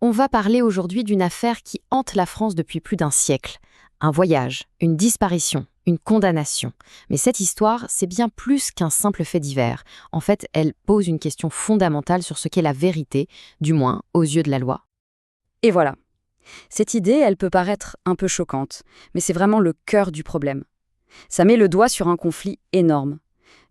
On va parler aujourd'hui d'une affaire qui hante la France depuis plus d'un siècle. Un voyage, une disparition, une condamnation. Mais cette histoire, c'est bien plus qu'un simple fait divers. En fait, elle pose une question fondamentale sur ce qu'est la vérité, du moins aux yeux de la loi. Et voilà. Cette idée, elle peut paraître un peu choquante, mais c'est vraiment le cœur du problème. Ça met le doigt sur un conflit énorme.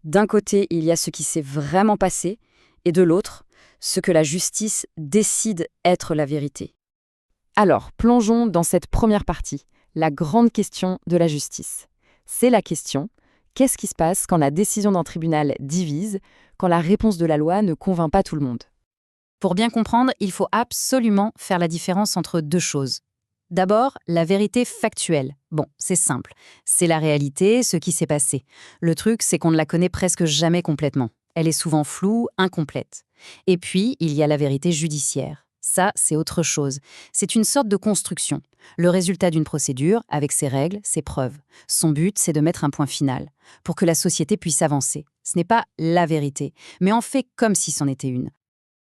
D'un côté, il y a ce qui s'est vraiment passé, et de l'autre, ce que la justice décide être la vérité. Alors, plongeons dans cette première partie, la grande question de la justice. C'est la question, qu'est-ce qui se passe quand la décision d'un tribunal divise, quand la réponse de la loi ne convainc pas tout le monde ? Pour bien comprendre, il faut absolument faire la différence entre deux choses. D'abord, la vérité factuelle. Bon, c'est simple. C'est la réalité, ce qui s'est passé. Le truc, c'est qu'on ne la connaît presque jamais complètement. Elle est souvent floue, incomplète. Et puis, il y a la vérité judiciaire. Ça, c'est autre chose. C'est une sorte de construction. Le résultat d'une procédure, avec ses règles, ses preuves. Son but, c'est de mettre un point final, pour que la société puisse avancer. Ce n'est pas la vérité, mais on fait comme si c'en était une.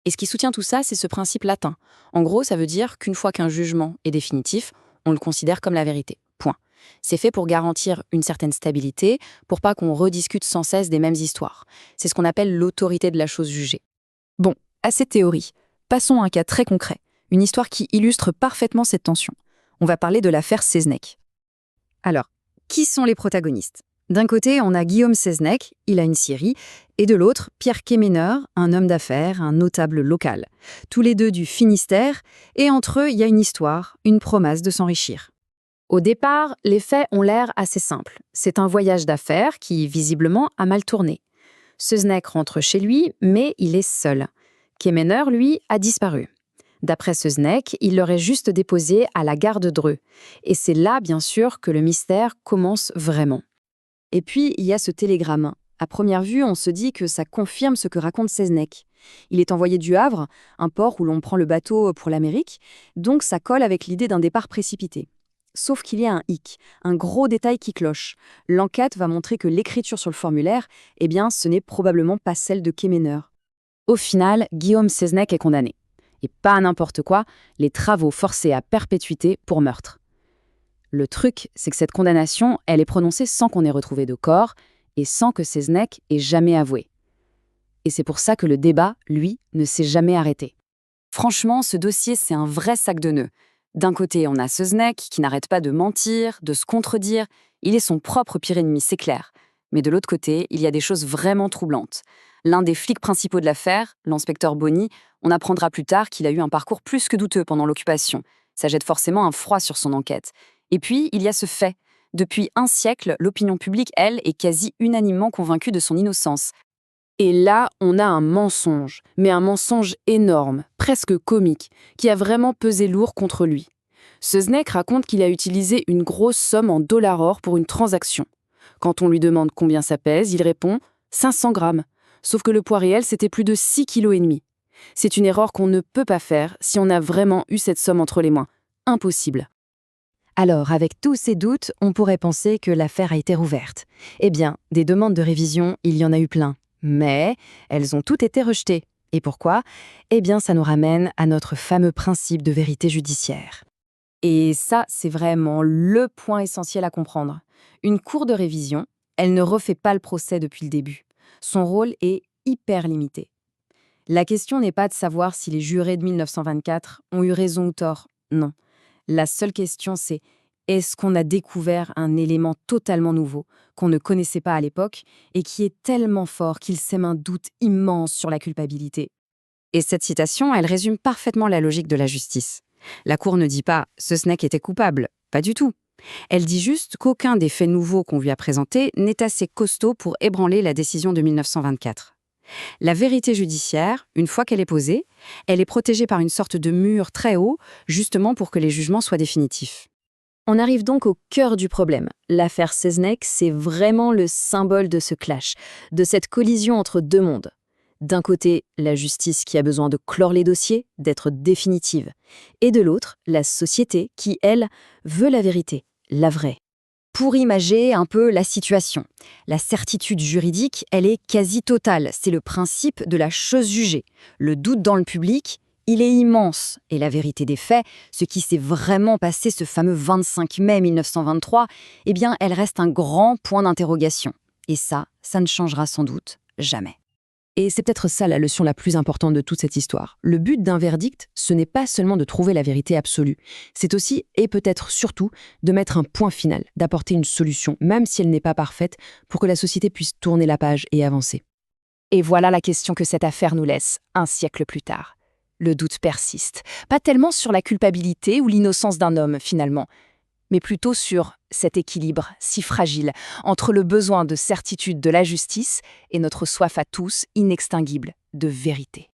Et ce qui soutient tout ça, c'est ce principe latin. En gros, ça veut dire qu'une fois qu'un jugement est définitif, on le considère comme la vérité. Point. C'est fait pour garantir une certaine stabilité, pour pas qu'on rediscute sans cesse des mêmes histoires. C'est ce qu'on appelle l'autorité de la chose jugée. Bon, assez de théorie. Passons à un cas très concret, une histoire qui illustre parfaitement cette tension. On va parler de l'affaire Seznec. Alors, qui sont les protagonistes ? D'un côté, on a Guillaume Seznec, il a une scierie, et de l'autre, Pierre Quéméneur, un homme d'affaires, un notable local. Tous les deux du Finistère, et entre eux, il y a une histoire, une promesse de s'enrichir. Au départ, les faits ont l'air assez simples. C'est un voyage d'affaires qui, visiblement, a mal tourné. Seznec rentre chez lui, mais il est seul. Quéméneur, lui, a disparu. D'après Seznec, il l'aurait juste déposé à la gare de Dreux. Et c'est là, bien sûr, que le mystère commence vraiment. Et puis, il y a ce télégramme. À première vue, on se dit que ça confirme ce que raconte Seznec. Il est envoyé du Havre, un port où l'on prend le bateau pour l'Amérique, donc ça colle avec l'idée d'un départ précipité. Sauf qu'il y a un hic, un gros détail qui cloche. L'enquête va montrer que l'écriture sur le formulaire, eh bien, ce n'est probablement pas celle de Quéméneur. Au final, Guillaume Seznec est condamné. Et pas n'importe quoi, les travaux forcés à perpétuité pour meurtre. Le truc, c'est que cette condamnation, elle est prononcée sans qu'on ait retrouvé de corps et sans que Seznec ait jamais avoué. Et c'est pour ça que le débat, lui, ne s'est jamais arrêté. Franchement, ce dossier, c'est un vrai sac de nœuds. D'un côté, on a Seznec qui n'arrête pas de mentir, de se contredire. Il est son propre pire ennemi, c'est clair. Mais de l'autre côté, il y a des choses vraiment troublantes. L'un des flics principaux de l'affaire, l'inspecteur Bonny, on apprendra plus tard qu'il a eu un parcours plus que douteux pendant l'occupation. Ça jette forcément un froid sur son enquête. Et puis, il y a ce fait. Depuis un siècle, l'opinion publique, elle, est quasi unanimement convaincue de son innocence. Et là, on a un mensonge, mais un mensonge énorme, presque comique, qui a vraiment pesé lourd contre lui. Seznec raconte qu'il a utilisé une grosse somme en dollars or pour une transaction. Quand on lui demande combien ça pèse, il répond 500 grammes. Sauf que le poids réel, c'était plus de 6,5 kg. C'est une erreur qu'on ne peut pas faire si on a vraiment eu cette somme entre les mains. Impossible. Alors, avec tous ces doutes, on pourrait penser que l'affaire a été rouverte. Eh bien, des demandes de révision, il y en a eu plein. Mais elles ont toutes été rejetées. Et pourquoi ? Eh bien, ça nous ramène à notre fameux principe de vérité judiciaire. Et ça, c'est vraiment le point essentiel à comprendre. Une cour de révision, elle ne refait pas le procès depuis le début. Son rôle est hyper limité. La question n'est pas de savoir si les jurés de 1924 ont eu raison ou tort. Non. La seule question, c'est est-ce qu'on a découvert un élément totalement nouveau, qu'on ne connaissait pas à l'époque, et qui est tellement fort qu'il sème un doute immense sur la culpabilité. Et cette citation, elle résume parfaitement la logique de la justice. La Cour ne dit pas « Seznec était coupable », pas du tout. Elle dit juste qu'aucun des faits nouveaux qu'on lui a présentés n'est assez costaud pour ébranler la décision de 1924. La vérité judiciaire, une fois qu'elle est posée, elle est protégée par une sorte de mur très haut, justement pour que les jugements soient définitifs. On arrive donc au cœur du problème. L'affaire Seznec, c'est vraiment le symbole de ce clash, de cette collision entre deux mondes. D'un côté, la justice qui a besoin de clore les dossiers, d'être définitive. Et de l'autre, la société qui, elle, veut la vérité, la vraie. Pour imager un peu la situation, la certitude juridique, elle est quasi totale. C'est le principe de la chose jugée. Le doute dans le public, il est immense. Et la vérité des faits, ce qui s'est vraiment passé ce fameux 25 mai 1923, eh bien, elle reste un grand point d'interrogation. Et ça ne changera sans doute jamais. Et c'est peut-être ça la leçon la plus importante de toute cette histoire. Le but d'un verdict, ce n'est pas seulement de trouver la vérité absolue. C'est aussi, et peut-être surtout, de mettre un point final, d'apporter une solution, même si elle n'est pas parfaite, pour que la société puisse tourner la page et avancer. Et voilà la question que cette affaire nous laisse, un siècle plus tard. Le doute persiste, pas tellement sur la culpabilité ou l'innocence d'un homme, finalement, mais plutôt sur cet équilibre si fragile entre le besoin de certitude de la justice et notre soif à tous inextinguible de vérité.